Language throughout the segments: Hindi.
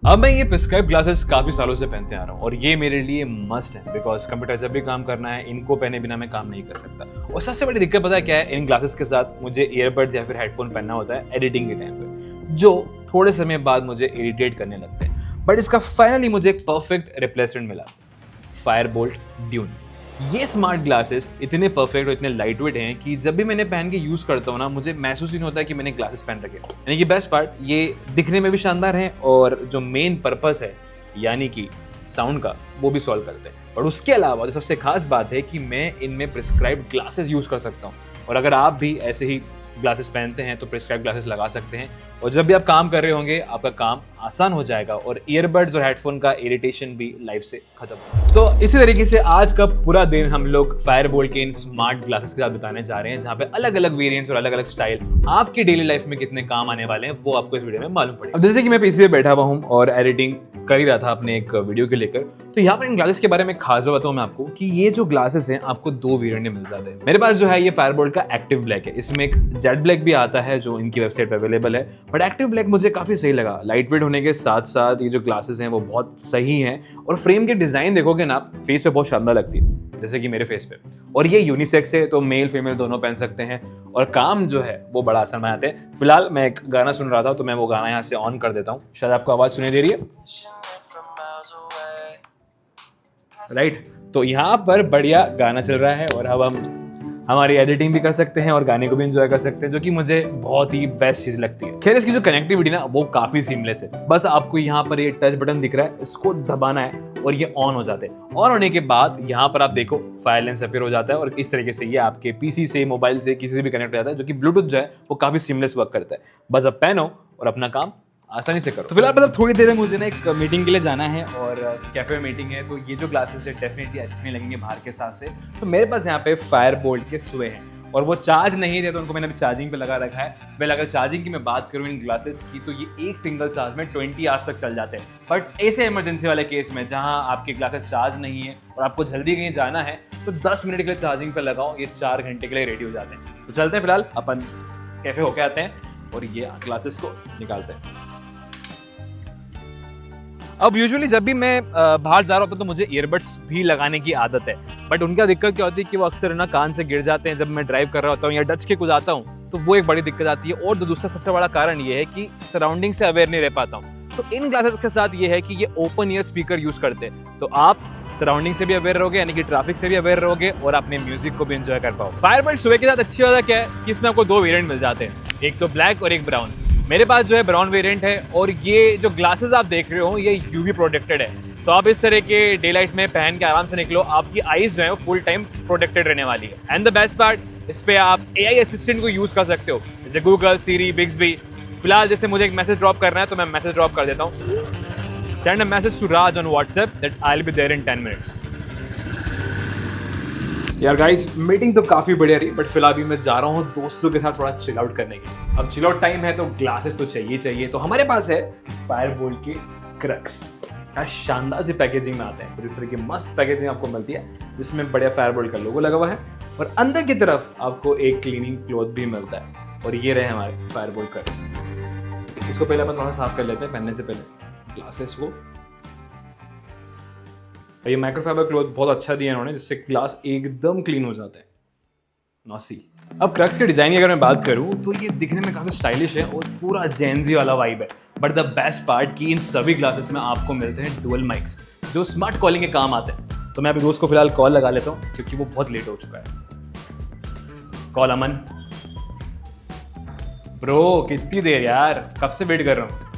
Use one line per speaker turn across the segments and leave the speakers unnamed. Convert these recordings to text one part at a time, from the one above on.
अब मैं ये प्रिस्क्राइब ग्लासेस काफ़ी सालों से पहनते आ रहा हूँ और ये मेरे लिए मस्ट है बिकॉज कंप्यूटर जब भी काम करना है इनको पहने बिना मैं काम नहीं कर सकता। और सबसे बड़ी दिक्कत पता है क्या है, इन ग्लासेस के साथ मुझे ईयरबड्स या फिर हेडफोन पहनना होता है एडिटिंग के टाइम पे, जो थोड़े समय बाद मुझे इरिटेट करने लगते हैं। बट इसका फाइनली मुझे एक परफेक्ट रिप्लेसमेंट मिला, फायरबोल्ट ड्यून। ये स्मार्ट ग्लासेस इतने परफेक्ट और इतने लाइट वेट हैं कि जब भी मैंने पहन के यूज करता हूँ ना, मुझे महसूस ही नहीं होता कि मैंने ग्लासेस पहन रखे। यानी कि बेस्ट पार्ट, ये दिखने में भी शानदार है और जो मेन पर्पस है यानी कि साउंड का, वो भी सॉल्व करते हैं। और उसके अलावा जो सबसे खास बात है कि मैं इनमें प्रिस्क्राइब्ड ग्लासेस यूज कर सकता हूँ। और अगर आप भी ऐसे ही ग्लासेस पहनते हैं तो प्रिस्क्राइब ग्लासेस लगा सकते हैं और जब भी आप काम कर रहे होंगे आपका काम आसान हो जाएगा और ईयरबड्स और हेडफोन का इरिटेशन भी लाइफ से खत्म होगा। तो इसी तरीके से आज का पूरा दिन हम लोग फायरबोल्ट के इन स्मार्ट ग्लासेस के साथ बिताने जा रहे हैं, जहां पे अलग अलग वेरिएंट्स और अलग अलग स्टाइल आपकी डेली लाइफ में कितने काम आने वाले हैं वो आपको इस वीडियो में मालूम पड़ेगा। अब जैसे कि मैं पीसी पे बैठा हुआ हूँ और एडिटिंग कर ही रहा था अपने एक वीडियो के लेकर, तो यहाँ पर इन ग्लासेस के बारे में खास बात बताऊँ मैं आपको कि ये जो ग्लासेस हैं आपको दो वेरिएंट में मिल जाते हैं। मेरे पास जो है ये फायरबोल्ट का एक्टिव ब्लैक है, इसमें एक जेट ब्लैक भी आता है जो इनकी वेबसाइट पर अवेलेबल है, बट एक्टिव ब्लैक मुझे काफी सही लगा। लाइट वेट होने के साथ साथ ये जो ग्लासेस हैं वो बहुत सही हैं और फ्रेम के डिजाइन देखोगे ना, फेस पे बहुत शानदार लगती है, जैसे कि मेरे फेस पे। और ये यूनिसेक्स है तो मेल फीमेल दोनों पहन सकते हैं और काम जो है वो बड़ा आसान बनाते हैं। फिलहाल मैं एक गाना सुन रहा था तो मैं वो गाना यहाँ से ऑन कर देता हूँ, शायद आपको आवाज सुनाई दे रही है, राइट। तो यहाँ पर बढ़िया गाना चल रहा है और अब हम हमारी एडिटिंग भी कर सकते हैं और गाने को भी एंजॉय कर सकते हैं, जो कि मुझे बहुत ही बेस्ट चीज लगती है। खैर, इसकी जो कनेक्टिविटी ना वो काफी सीमलेस है। बस आपको यहाँ पर ये टच बटन दिख रहा है, इसको दबाना है और ये ऑन हो जाते हैं। ऑन होने के बाद यहाँ पर आप देखो फायर लेंस अपीयर हो जाता है और इस तरीके से ये आपके पीसी से, मोबाइल से, किसी से भी कनेक्ट हो जाता है, जो कि ब्लूटूथ जो है वो काफी सीमलेस वर्क करता है। बस अब पहनो और अपना काम आसानी से करो। तो फिलहाल मतलब थोड़ी देर में मुझे ना एक मीटिंग के लिए जाना है और कैफे में मीटिंग है, तो ये जो ग्लासेस है डेफिनेटली अच्छे नहीं लगेंगे बाहर के हिसाब से। तो मेरे पास यहाँ पे फायरबोल्ट के सुए हैं और वो चार्ज नहीं थे तो उनको मैंने अभी चार्जिंग पे लगा रखा है। वेल, अगर चार्जिंग की मैं बात करूँ इन ग्लासेस की तो ये एक सिंगल चार्ज में 20 आवर्स तक चल जाते हैं। बट ऐसे इमरजेंसी वाले केस में जहाँ आपके ग्लासेस चार्ज नहीं है और आपको जल्दी कहीं जाना है तो 10 मिनट के लिए चार्जिंग पे लगाओ, ये 4 घंटे के लिए रेडी हो जाते हैं। तो चलते हैं, फिलहाल अपन कैफे होके आते हैं और ये ग्लासेस को निकालते हैं। अब यूजुअली जब भी मैं बाहर जा रहा होता तो मुझे ईयरबड्स भी लगाने की आदत है, बट उनका दिक्कत क्या होती है कि वो अक्सर ना कान से गिर जाते हैं जब मैं ड्राइव कर रहा होता हूँ या डच के कुछ आता हूँ, तो वो एक बड़ी दिक्कत आती है। और दूसरा सबसे बड़ा कारण ये है कि सराउंडिंग से अवेयर नहीं रह पाता हूँ। तो इन ग्लासेस के साथ ये है कि ये ओपन ईयर स्पीकर यूज करते हैं, तो आप सराउंडिंग से भी अवेयर रहोगे, यानी कि ट्रैफिक से भी अवेयर रहोगे और अपने म्यूजिक को भी एंजॉय कर पाओ। फायरबोल्ट सुबह के साथ अच्छी बात क्या है कि इसमें आपको दो वेरिएंट मिल जाते हैं, एक तो ब्लैक और एक ब्राउन। मेरे पास जो है ब्राउन वेरिएंट है और ये जो ग्लासेस आप देख रहे हो ये यूवी प्रोटेक्टेड है, तो आप इस तरह के डे लाइट में पहन के आराम से निकलो, आपकी आईज जो है वो फुल टाइम प्रोटेक्टेड रहने वाली है। एंड द बेस्ट पार्ट, इस पे आप एआई असिस्टेंट को यूज कर सकते हो, जैसे गूगल, सीरी, बिक्सबी। फिलहाल जैसे मुझे एक मैसेज ड्रॉप करना है तो मैं मैसेज ड्रॉप कर देता हूँ, send a message to Raj on WhatsApp that I will be there in 10 minutes. यार गाइस, मीटिंग तो काफी बढ़िया रही, बट फिलहाल भी मैं जा रहा हूँ दोस्तों के साथ थोड़ा चिल आउट करने के लिए। अब चिल आउट टाइम है तो ग्लासेस तो चाहिए। तो हमारे पास है फायरबोल्ट के क्रक्स। क्या शानदार सी पैकेजिंग में आते हैं, तो इस तरह की मस्त पैकेजिंग आपको मिलती है जिसमें बढ़िया फायरबोल्ट का लोगो लगा हुआ है और अंदर की तरफ आपको एक क्लीनिंग क्लॉथ भी मिलता है। और ये रहे हमारे फायरबोल्ट क्रक्स। इसको पहले अपन थोड़ा साफ कर लेते हैं पहनने से पहले ग्लासेस को। ये माइक्रोफाइबर क्लॉथ बहुत अच्छा दिया इन्होंने, जिससे ग्लास एकदम क्लीन हो जाते हैं। नॉसी। अब क्रक्स के डिजाइन की अगर मैं बात करूं तो ये दिखने में काफी स्टाइलिश है और पूरा जेनजी वाला वाइब है। बट द बेस्ट पार्ट कि इन सभी ग्लासेस में आपको मिलते हैं डुअल माइक्स, जो स्मार्ट कॉलिंग के काम आते हैं। तो मैं अभी दोस्त को फिलहाल कॉल लगा लेता हूँ क्योंकि वो बहुत लेट हो चुका है। कॉल अमन। ब्रो कितनी देर यार, कब से वेट कर रहा हूँ,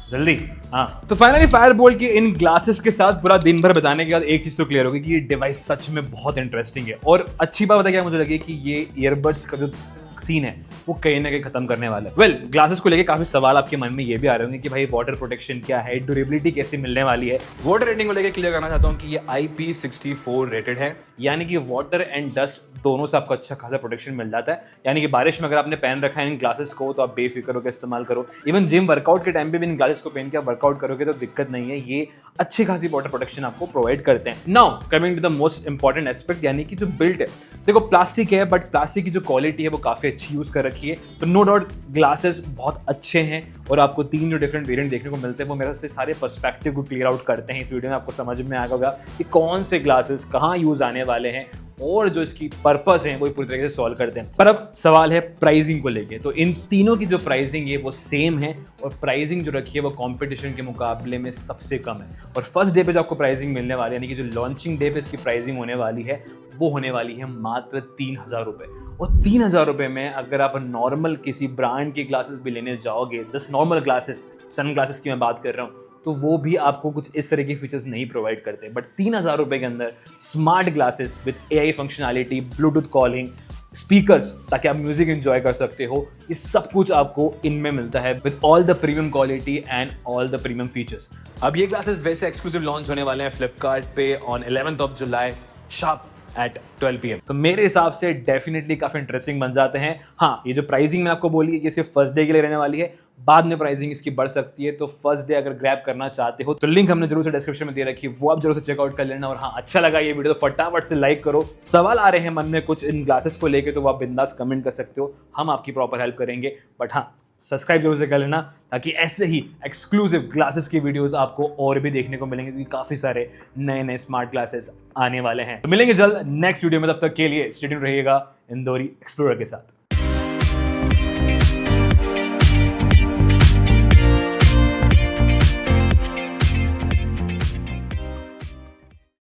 जल्दी। हाँ, तो फाइनली फायरबोल्ट के इन ग्लासेस के साथ पूरा दिन भर बिताने के बाद एक चीज तो क्लियर होगी कि ये डिवाइस सच में बहुत इंटरेस्टिंग है। और अच्छी बात बताया क्या मुझे लगी कि ये ईयरबड्स का जो सीन है वो कहीं ना कहीं खत्म करने वाला है। वेल, ग्लासेस को लेके काफी सवाल आपके मन में ये भी आ रहे होंगे कि भाई वाटर प्रोटेक्शन क्या है, ड्यूरेबिलिटी कैसे मिलने वाली है। वाटर रेटिंग को लेके क्लियर करना चाहता हूँ कि ये IP64 रेटेड है, यानी कि वाटर एंड डस्ट दोनों से आपको अच्छा खासा प्रोटेक्शन मिल जाता है। यानी कि बारिश में अगर आपने पहन रखा है इन ग्लासेस को तो आप बेफिक्र होकर इस्तेमाल करो। इवन जिम वर्कआउट के टाइम पे भी इन ग्लासेस को पहन के आप वर्कआउट करोगे तो दिक्कत नहीं है, ये अच्छी खासी वाटर प्रोटेक्शन आपको प्रोवाइड करते हैं। Now coming to the most important aspect, यानी कि जो बिल्ट है। देखो प्लास्टिक है, बट प्लास्टिक की जो क्वालिटी है वो काफी काफ़ी अच्छी यूज़ कर रखी है। तो नो डाउट ग्लासेस बहुत अच्छे हैं और आपको 3 जो डिफरेंट वेरिएंट देखने को मिलते हैं वो मेरे से सारे पर्सपेक्टिव को क्लियर आउट करते हैं। इस वीडियो में आपको समझ में आ गया होगा कि कौन से ग्लासेस कहाँ यूज़ आने वाले हैं और जो इसकी पर्पस है वो पूरी तरीके से सॉल्व करते हैं। पर अब सवाल है प्राइसिंग को लेके। तो इन तीनों की जो प्राइसिंग है वो सेम है और प्राइसिंग जो रखी है वो कंपटीशन के मुकाबले में सबसे कम है। और फर्स्ट डे पे जो आपको प्राइसिंग मिलने वाली है, यानी कि जो लॉन्चिंग डे पे इसकी प्राइसिंग होने वाली है, वो होने वाली है मात्र 3,000 रुपये। और 3,000 रुपये में अगर आप नॉर्मल किसी ब्रांड की ग्लासेस भी लेने जाओगे, just normal glasses, sun glasses की मैं बात कर रहा हूँ, तो वो भी आपको कुछ इस तरह के फीचर्स नहीं प्रोवाइड करते। बट 3,000 रुपये के अंदर smart glasses with AI functionality, Bluetooth calling, speakers ताकि आप म्यूजिक एंजॉय कर सकते हो, ये सब कुछ आपको इनमें मिलता है with all the premium quality and all the premium features. अब ये ग्लासेस वैसे एक्सक्लूसिव लॉन्च होने वाले हैं फ्लिपकार्ट पे on 11th July sharp eight 12 PM। तो मेरे हिसाब से डेफिनेटली काफी इंटरेस्टिंग बन जाते हैं। हाँ, ये जो प्राइसिंग मैं आपको बोली है कि सिर्फ फर्स्ट डे के लिए रहने वाली है, बाद में प्राइसिंग इसकी बढ़ सकती है। तो फर्स्ट डे अगर ग्रैब करना चाहते हो तो लिंक हमने जरूर से डिस्क्रिप्शन में दे रखी है, वो आप जरूर से चेकआउट कर लेना। और हाँ, अच्छा लगा ये वीडियो तो फटाफट से लाइक करो। सवाल आ रहे हैं मन में कुछ इन ग्लासेस को लेके तो वो आप बिंदास कमेंट कर सकते हो, हम आपकी प्रॉपर हेल्प करेंगे। बट हाँ, सब्सक्राइब जरूर से कर लेना ताकि ऐसे ही एक्सक्लूसिव ग्लासेस की वीडियोस आपको और भी देखने को मिलेंगे, क्योंकि काफी सारे नए नए स्मार्ट ग्लासेस आने वाले हैं। तो मिलेंगे जल्द नेक्स्ट वीडियो में, तब तक के लिए स्टे ट्यून्ड रहिएगा इंदौरी एक्सप्लोरर के साथ।